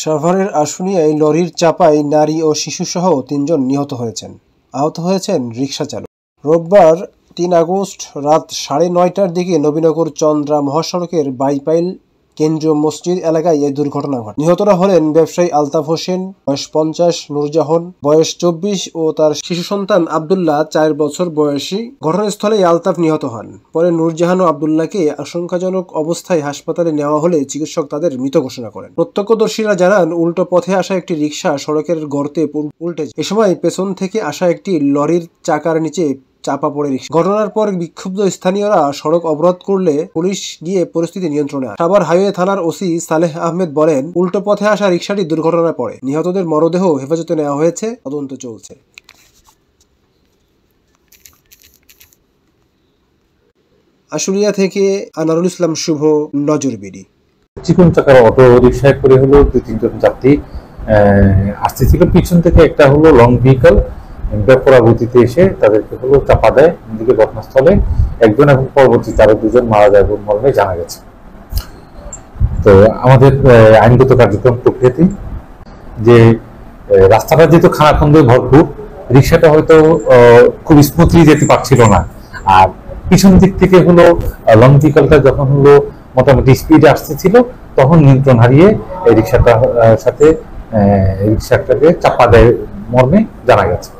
সাভারের আশুলিয়ায় লরির চাপায় নারী ও শিশুসহ ৩ জন নিহত হয়েছেন। আহত হয়েছেন রিকশা চালক। রোববার ৩ আগস্ট রাত ৯:৩০টার দিকে নবীনগর চন্দ্রা মহাসড়কের বাইপাইল কেন্দ্রীয় মসজিদ এলাকায় এই দুর্ঘটনা ঘটে। নিহতরা হলেন ব্যবসায়ী আলতাফ হোসেন, বয়স ৫০, নূরজাহান, বয়স ২৪ ও তার শিশু সন্তান আবদুল্লাহ, ৪ বছর বয়সী। ঘটনাস্থলেই আলতাফ নিহত হন। পরে নূরজাহান ও আবদুল্লাহকে আশঙ্কাজনক অবস্থায় হাসপাতালে নেওয়া হলে চিকিৎসক তাদের মৃত ঘোষণা করেন। প্রত্যক্ষদর্শীরা জানান, উল্টো পথে আসা একটি রিকশা সড়কের গর্তে উল্টে যায়। এ সময় পেছন থেকে আসা একটি লরির চাকার নিচে চাপা পড়ে রিকশা। ঘটনার পর বিক্ষুব্ধ স্থানীয়রা সড়ক অবরোধ করলে পুলিশ গিয়ে পরিস্থিতি নিয়ন্ত্রণে আনে। সাভার হাইওয়ে থানার ওসি সালেহ আহমেদ বলেন, উল্টো পথে আসা রিকশাটি দুর্ঘটনায় পড়ে। নিহতদের মরদেহ হেফাজতে নেওয়া হয়েছে, তদন্ত চলছে। আশুলিয়া থেকে আনারুল ইসলাম শুভ, নজরবিডি। চিকন চাকার অটো রিকশায় করে হলো ২-৩ জন যাত্রী আসতেছিল। পিছন থেকে একটা হলো লং ভেহিকল বেপরোয়া গতিতে এসে তাদেরকে হলো চাপা দেয়। এদিকে ঘটনাস্থলে একজন এবং পরবর্তীতে আরো ২ জন মারা যায় মর্মে জানা গেছে। তো আমাদের আইনগত কার্যক্রম প্রক্রিয়াতে যে রাস্তাটা যেহেতু খানাখন্দে ভরপুর, রিক্সাটা হয়তো খুব স্মুথলি যেতে পারছিল না। আর পিছন দিক থেকে হলো লং ভেহিকলটা যখন হলো মোটামুটি স্পিডে আসতেছিল, তখন নিয়ন্ত্রণ হারিয়ে রিক্সাটার সাথে রিক্সাটাকে চাপা দেয় মর্মে জানা গেছে।